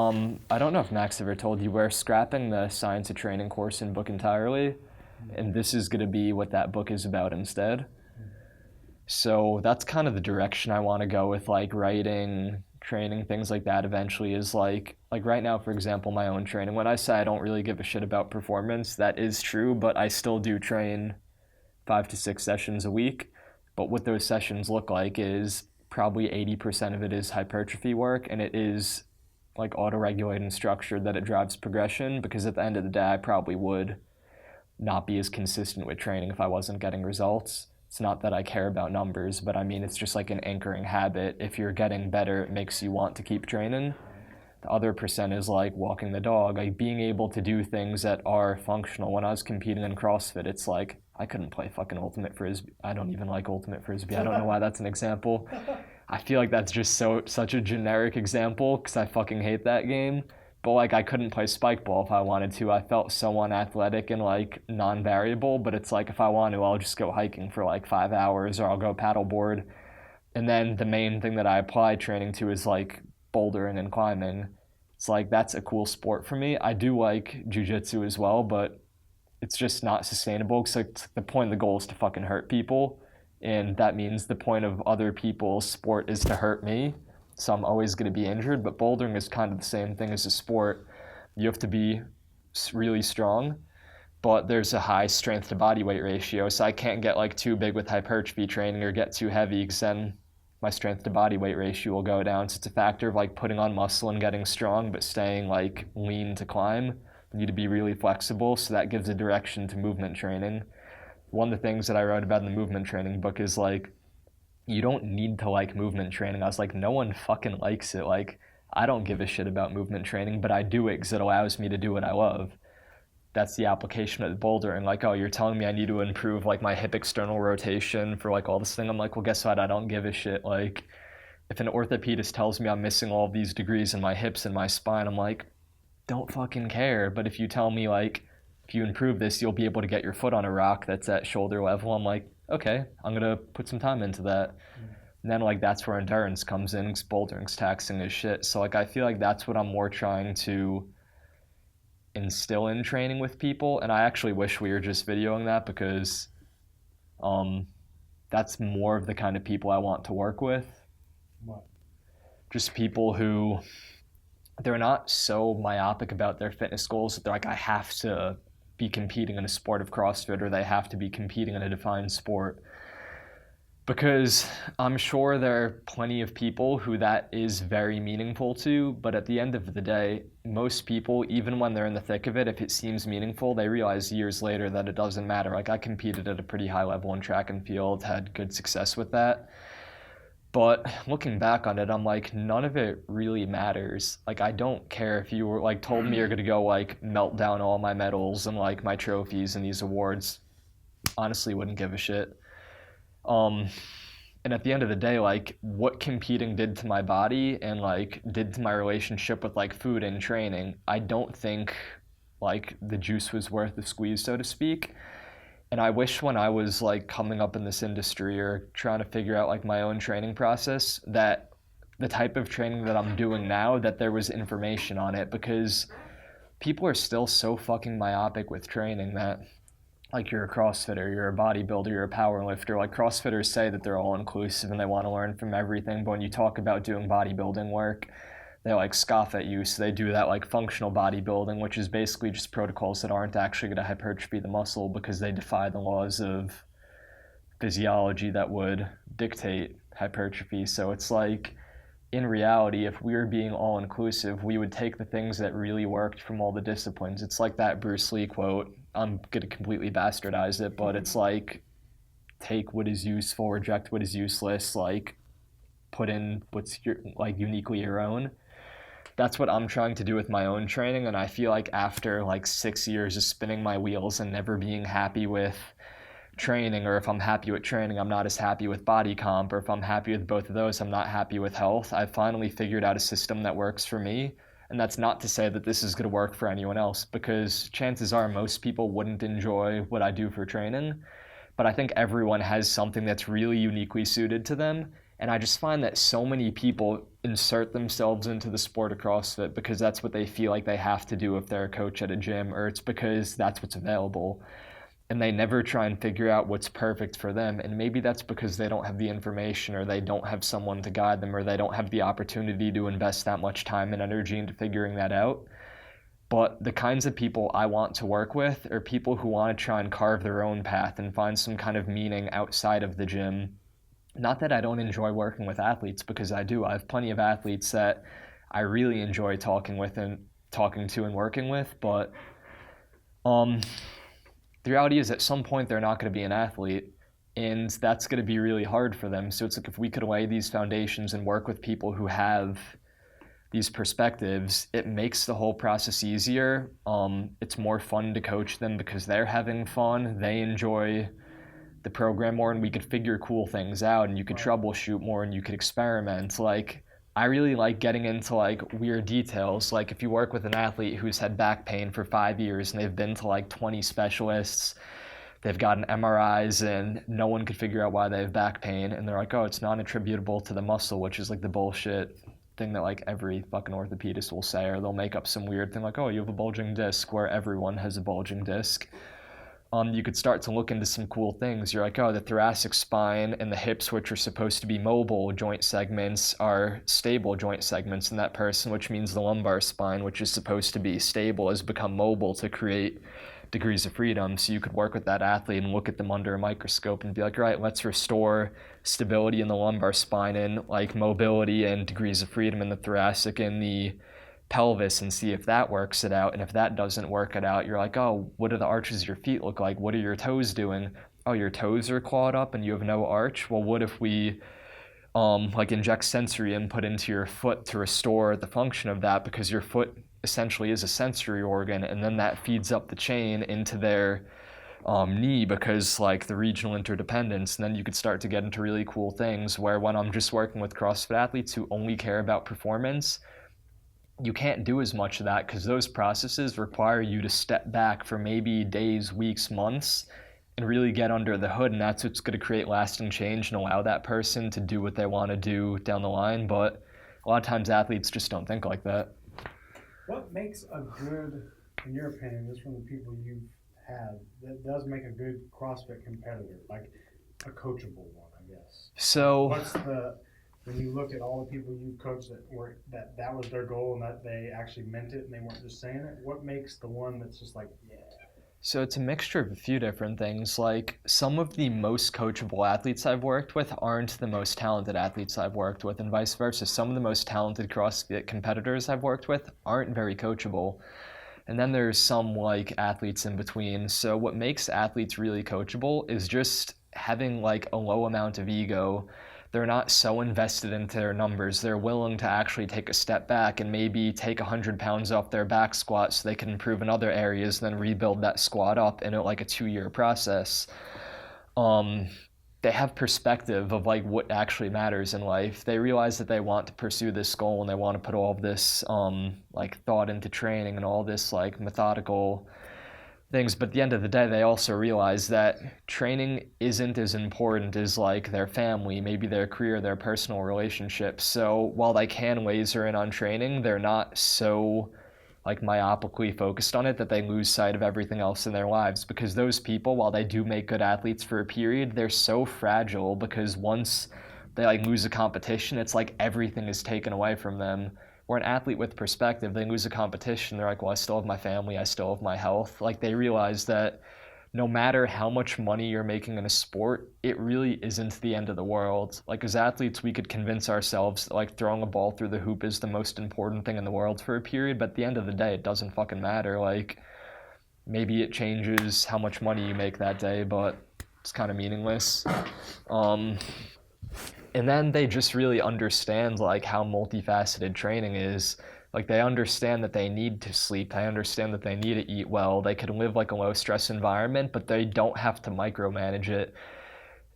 I don't know if Max ever told you, we're scrapping the Science of Training course in book entirely, and this is going to be what that book is about instead. So that's kind of the direction I want to go with, like, writing, training, things like that eventually. Is like right now, for example, my own training. When I say I don't really give a shit about performance, that is true, but I still do train 5 to 6 sessions a week. But what those sessions look like is probably 80% of it is hypertrophy work, and it is like auto-regulating structure that it drives progression, because at the end of the day, I probably would not be as consistent with training if I wasn't getting results. It's not that I care about numbers, but I mean, it's just like an anchoring habit. If you're getting better, it makes you want to keep training. The other percent is like walking the dog, like being able to do things that are functional. When I was competing in CrossFit, it's like I couldn't play fucking Ultimate Frisbee. I don't even like Ultimate Frisbee. I don't know why that's an example. I feel like that's just such a generic example because I fucking hate that game. But like I couldn't play spike ball if I wanted to. I felt so unathletic and like non-variable, but it's like if I want to, I'll just go hiking for like 5 hours, or I'll go paddleboard. And then the main thing that I apply training to is like bouldering and climbing. It's like that's a cool sport for me. I do like jiu-jitsu as well, but it's just not sustainable because like, the point of the goal is to fucking hurt people. And that means the point of other people's sport is to hurt me. So I'm always going to be injured, but bouldering is kind of the same thing as a sport. You have to be really strong, but there's a high strength to body weight ratio, so I can't get like too big with hypertrophy training or get too heavy, because then my strength to body weight ratio will go down. So it's a factor of like putting on muscle and getting strong, but staying like lean to climb. You need to be really flexible, so that gives a direction to movement training. One of the things that I wrote about in the movement training book is like, you don't need to like movement training. I was like, no one fucking likes it. Like, I don't give a shit about movement training, but I do it because it allows me to do what I love. That's the application of the bouldering. Like, oh, you're telling me I need to improve like my hip external rotation for like all this thing. I'm like, well, guess what? I don't give a shit. Like, if an orthopedist tells me I'm missing all of these degrees in my hips and my spine, I'm like, don't fucking care. But if you tell me like, if you improve this, you'll be able to get your foot on a rock that's at shoulder level, I'm like, okay, I'm gonna put some time into that. And then like that's where endurance comes in, because bouldering's taxing as shit. So like I feel like that's what I'm more trying to instill in training with people. And I actually wish we were just videoing that, because that's more of the kind of people I want to work with. What? Just people who, they're not so myopic about their fitness goals that they're like, I have to be competing in a sport of CrossFit, or they have to be competing in a defined sport. Because I'm sure there are plenty of people who that is very meaningful to, but at the end of the day, most people, even when they're in the thick of it, if it seems meaningful, they realize years later that it doesn't matter. Like I competed at a pretty high level in track and field, had good success with that. But looking back on it, I'm like, none of it really matters. Like, I don't care if you were like told me you're gonna go like melt down all my medals and like my trophies and these awards. Honestly, wouldn't give a shit. And at the end of the day, like what competing did to my body and like did to my relationship with like food and training, I don't think like the juice was worth the squeeze, so to speak. And I wish when I was like coming up in this industry or trying to figure out like my own training process, that the type of training that I'm doing now, that there was information on it, because people are still so fucking myopic with training that like you're a CrossFitter, you're a bodybuilder, you're a power lifter. Like CrossFitters say that they're all inclusive and they want to learn from everything, but when you talk about doing bodybuilding work, they like scoff at you. So they do that like functional bodybuilding, which is basically just protocols that aren't actually going to hypertrophy the muscle, because they defy the laws of physiology that would dictate hypertrophy. So it's like, in reality, if we were being all inclusive, we would take the things that really worked from all the disciplines. It's like that Bruce Lee quote. I'm going to completely bastardize it, but it's like, take what is useful, reject what is useless, like put in what's like uniquely your own. That's what I'm trying to do with my own training. And I feel like after like 6 years of spinning my wheels and never being happy with training, or if I'm happy with training, I'm not as happy with body comp, or if I'm happy with both of those, I'm not happy with health. I've finally figured out a system that works for me. And that's not to say that this is going to work for anyone else, because chances are most people wouldn't enjoy what I do for training. But I think everyone has something that's really uniquely suited to them. And I just find that so many people insert themselves into the sport of CrossFit because that's what they feel like they have to do if they're a coach at a gym, or it's because that's what's available. And they never try and figure out what's perfect for them. And maybe that's because they don't have the information, or they don't have someone to guide them, or they don't have the opportunity to invest that much time and energy into figuring that out. But the kinds of people I want to work with are people who want to try and carve their own path and find some kind of meaning outside of the gym. Not that I don't enjoy working with athletes, because I do. I have plenty of athletes that I really enjoy talking to and working with, but the reality is at some point they're not going to be an athlete, and that's going to be really hard for them. So it's like if we could lay these foundations and work with people who have these perspectives, it makes the whole process easier. It's more fun to coach them because they're having fun, they enjoy the program more, and we could figure cool things out, and you could troubleshoot more, and you could experiment. Like, I really like getting into like weird details. Like if you work with an athlete who's had back pain for 5 years and they've been to like 20 specialists, they've gotten MRIs and no one could figure out why they have back pain, and they're like, oh, it's not attributable to the muscle, which is like the bullshit thing that like every fucking orthopedist will say, or they'll make up some weird thing like, oh, you have a bulging disc, where everyone has a bulging disc. You could start to look into some cool things. You're like, oh, the thoracic spine and the hips, which are supposed to be mobile joint segments, are stable joint segments in that person, which means the lumbar spine, which is supposed to be stable, has become mobile to create degrees of freedom. So you could work with that athlete and look at them under a microscope and be like, all right, let's restore stability in the lumbar spine and like mobility and degrees of freedom in the thoracic and the pelvis, and see if that works it out. And if that doesn't work it out, you're like, oh, what do the arches of your feet look like? What are your toes doing? Oh, your toes are clawed up and you have no arch. Well, what if we like inject sensory input into your foot to restore the function of that, because your foot essentially is a sensory organ, and then that feeds up the chain into their knee, because like the regional interdependence. And then you could start to get into really cool things where, when I'm just working with CrossFit athletes who only care about performance, you can't do as much of that, because those processes require you to step back for maybe days, weeks, months, and really get under the hood, and that's what's going to create lasting change and allow that person to do what they want to do down the line. But a lot of times athletes just don't think like that. What makes a good, in your opinion, just from the people you've had, that does make a good CrossFit competitor, like a coachable one, I guess? So what's when you look at all the people you've coached that was their goal and that they actually meant it and they weren't just saying it, what makes the one that's just like, yeah? So it's a mixture of a few different things. Like, some of the most coachable athletes I've worked with aren't the most talented athletes I've worked with, and vice versa. Some of the most talented CrossFit competitors I've worked with aren't very coachable. And then there's some like athletes in between. So what makes athletes really coachable is just having like a low amount of ego. They're not so invested into their numbers. They're willing to actually take a step back and maybe take 100 pounds off their back squat so they can improve in other areas, then rebuild that squat up in like a 2-year process. They have perspective of like what actually matters in life. They realize that they want to pursue this goal, and they want to put all of this like thought into training and all this like methodical things, but at the end of the day, they also realize that training isn't as important as like their family, maybe their career, their personal relationships. So while they can laser in on training, they're not so like myopically focused on it that they lose sight of everything else in their lives. Because those people, while they do make good athletes for a period, they're so fragile, because once they like lose a competition, it's like everything is taken away from them. Or an athlete with perspective, they lose a competition, they're like, well, I still have my family, I still have my health. Like, they realize that no matter how much money you're making in a sport, it really isn't the end of the world. Like, as athletes, we could convince ourselves that like throwing a ball through the hoop is the most important thing in the world for a period, but at the end of the day, it doesn't fucking matter. Like, maybe it changes how much money you make that day, but it's kind of meaningless. And then they just really understand like how multifaceted training is. Like, they understand that they need to sleep. They understand that they need to eat well. They can live like a low stress environment, but they don't have to micromanage it.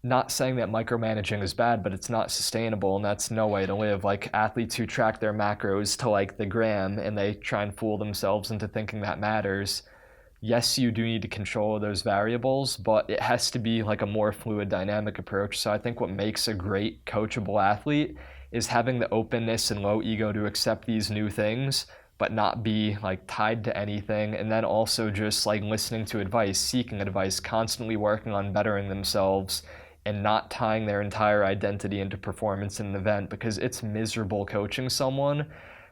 Not saying that micromanaging is bad, but it's not sustainable, and that's no way to live. Like, athletes who track their macros to like the gram and they try and fool themselves into thinking that matters, yes, you do need to control those variables, but it has to be like a more fluid, dynamic approach. So I think what makes a great coachable athlete is having the openness and low ego to accept these new things, but not be like tied to anything. And then also just like listening to advice, seeking advice, constantly working on bettering themselves and not tying their entire identity into performance in an event, because it's miserable coaching someone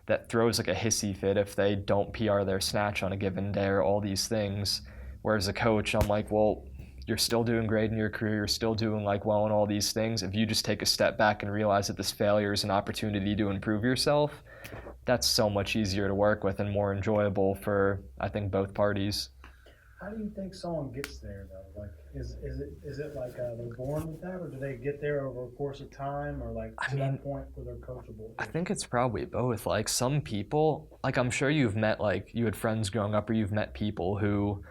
that throws like a hissy fit if they don't PR their snatch on a given day or all these things. Whereas a coach, I'm like, well, you're still doing great in your career, you're still doing like well in all these things. If you just take a step back and realize that this failure is an opportunity to improve yourself, that's so much easier to work with and more enjoyable for, I think, both parties. How do you think someone gets there though? Like, is it like they're born with that, or do they get there over a course of time, or like that point where they're coachable? I think it's probably both. Like some people, like I'm sure you've met, like you had friends growing up, or you've met people who,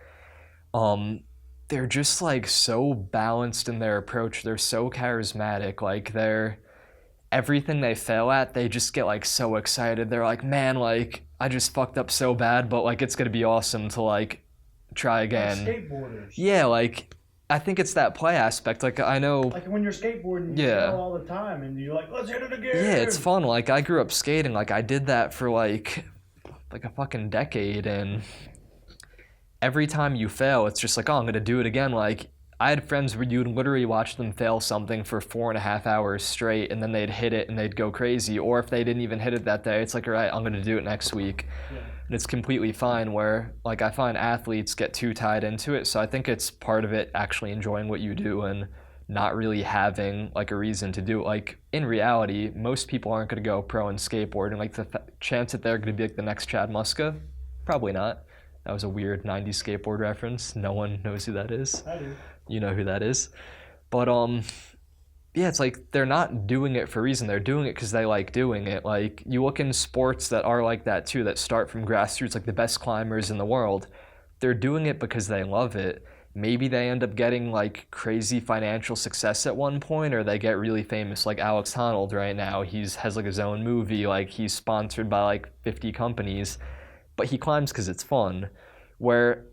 they're just like so balanced in their approach. They're so charismatic. Like they're everything they fail at, they just get like so excited. They're like, man, like I just fucked up so bad, but like it's gonna be awesome to like try again. Like skateboarders. Yeah, like I think it's that play aspect. Like I know, like when you're skateboarding, you fail all the time, and you're like, let's hit it again. Yeah, it's fun. Like I grew up skating. Like I did that for like a fucking decade, and every time you fail, it's just like, oh, I'm gonna do it again. Like I had friends where you'd literally watch them fail something for 4.5 hours straight, and then they'd hit it and they'd go crazy. Or if they didn't even hit it that day, it's like, all right, I'm gonna do it next week. Yeah. And it's completely fine. Where like I find athletes get too tied into it, so I think it's part of it actually enjoying what you do and not really having like a reason to do it. Like in reality, most people aren't going to go pro in skateboarding. Like the chance that they're going to be like the next Chad Muska, probably not. That was a weird 90s skateboard reference. No one knows who that is. I do. You know who that is. But yeah, it's like they're not doing it for a reason. They're doing it because they like doing it. Like you look in sports that are like that too, that start from grassroots, like the best climbers in the world. They're doing it because they love it. Maybe they end up getting like crazy financial success at one point, or they get really famous, like Alex Honnold right now. Has like his own movie, like he's sponsored by like 50 companies, but he climbs because it's fun. Where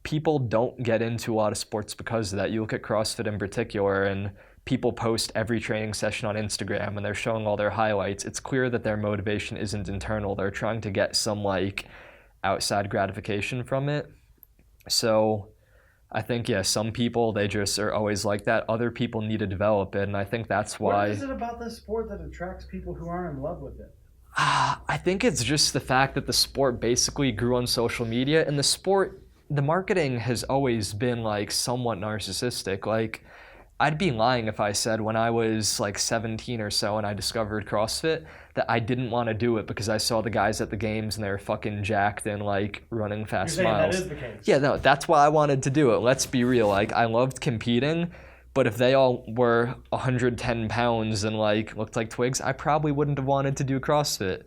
people don't get into a lot of sports because of that. You look at CrossFit in particular, and people post every training session on Instagram and they're showing all their highlights. It's clear that their motivation isn't internal. They're trying to get some like outside gratification from it. So I think, yeah, some people, they just are always like that. Other people need to develop it, and I think that's why... What is it about this sport that attracts people who aren't in love with it? I think it's just the fact that the sport basically grew on social media, and the marketing has always been like somewhat narcissistic. Like, I'd be lying if I said when I was like 17 or so and I discovered CrossFit that I didn't want to do it because I saw the guys at the games and they were fucking jacked and like running fast miles. That is the case. Yeah, no, that's why I wanted to do it. Let's be real. Like, I loved competing, but if they all were 110 pounds and like looked like twigs, I probably wouldn't have wanted to do CrossFit.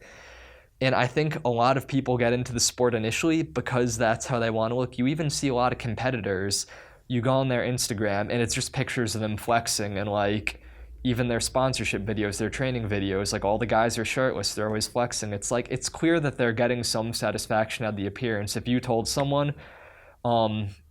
And I think a lot of people get into the sport initially because that's how they want to look. You even see a lot of competitors. You go on their Instagram and it's just pictures of them flexing, and like even their sponsorship videos, their training videos, like all the guys are shirtless, they're always flexing. It's like, it's clear that they're getting some satisfaction out of the appearance. If you told someone,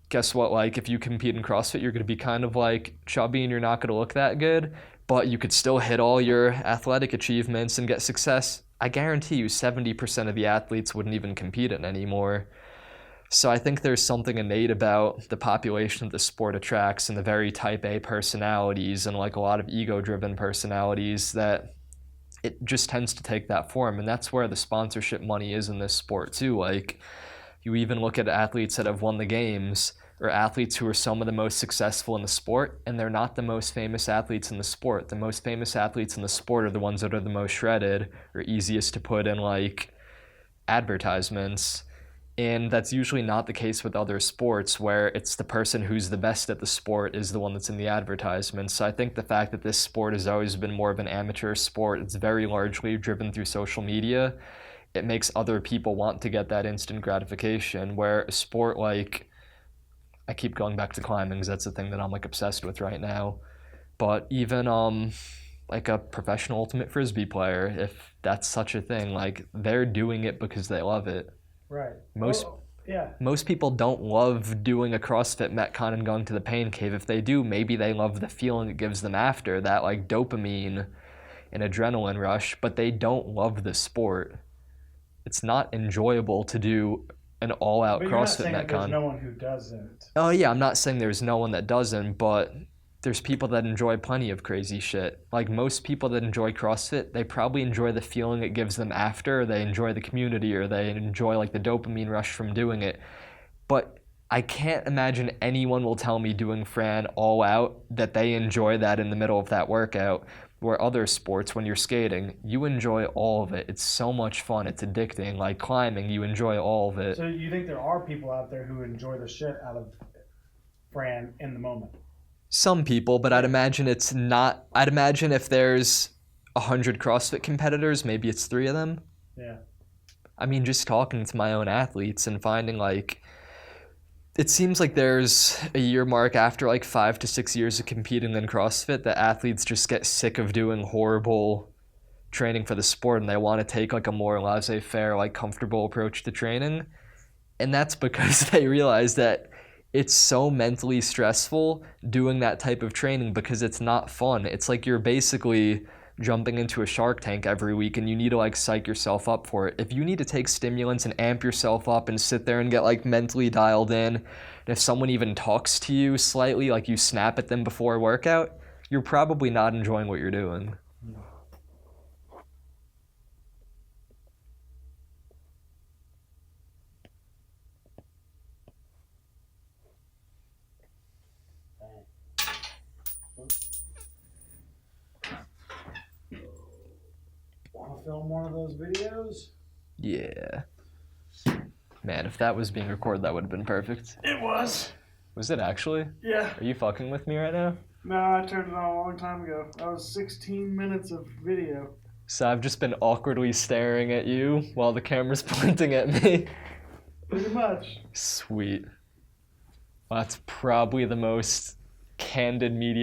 guess what, like if you compete in CrossFit, you're gonna be kind of like chubby and you're not gonna look that good, but you could still hit all your athletic achievements and get success, I guarantee you 70% of the athletes wouldn't even compete in anymore. So I think there's something innate about the population that the sport attracts and the very type A personalities and like a lot of ego-driven personalities that it just tends to take that form. And that's where the sponsorship money is in this sport too. Like you even look at athletes that have won the games or athletes who are some of the most successful in the sport, and they're not the most famous athletes in the sport. The most famous athletes in the sport are the ones that are the most shredded or easiest to put in like advertisements. And that's usually not the case with other sports, where it's the person who's the best at the sport is the one that's in the advertisements. So I think the fact that this sport has always been more of an amateur sport, it's very largely driven through social media, it makes other people want to get that instant gratification, where a sport like, I keep going back to climbing because that's the thing that I'm like obsessed with right now, but even like a professional ultimate frisbee player, if that's such a thing, like they're doing it because they love it. Right. Yeah. Most people don't love doing a CrossFit Metcon and going to the pain cave. If they do, maybe they love the feeling it gives them after, that like dopamine and adrenaline rush, but they don't love the sport. It's not enjoyable to do an all-out But you're not CrossFit saying that there's Metcon. no one who doesn't. Oh yeah, I'm not saying there's no one that doesn't, but there's people that enjoy plenty of crazy shit. Like most people that enjoy CrossFit, they probably enjoy the feeling it gives them after, they enjoy the community, or they enjoy like the dopamine rush from doing it. But I can't imagine anyone will tell me doing Fran all out that they enjoy that in the middle of that workout. Where other sports, when you're skating, you enjoy all of it. It's so much fun. It's addicting. Like climbing, you enjoy all of it. So you think there are people out there who enjoy the shit out of Fran in the moment? Some people, but I'd imagine it's not. I'd imagine if there's 100 CrossFit competitors, maybe it's 3 of them. Yeah. I mean, just talking to my own athletes and finding like, it seems like there's a year mark after like 5 to 6 years of competing in CrossFit that athletes just get sick of doing horrible training for the sport and they want to take like a more laissez-faire, like comfortable approach to training. And that's because they realize that it's so mentally stressful doing that type of training because it's not fun. It's like you're basically jumping into a Shark Tank every week and you need to like psych yourself up for it. If you need to take stimulants and amp yourself up and sit there and get like mentally dialed in, and if someone even talks to you slightly, like you snap at them before a workout, you're probably not enjoying what you're doing. Want to film one of those videos? Yeah. Man, if that was being recorded, that would have been perfect. It was. Was it actually? Yeah. Are you fucking with me right now? No, I turned it on a long time ago. That was 16 minutes of video. So I've just been awkwardly staring at you while the camera's pointing at me. Pretty much. Sweet. Well, that's probably the most candid media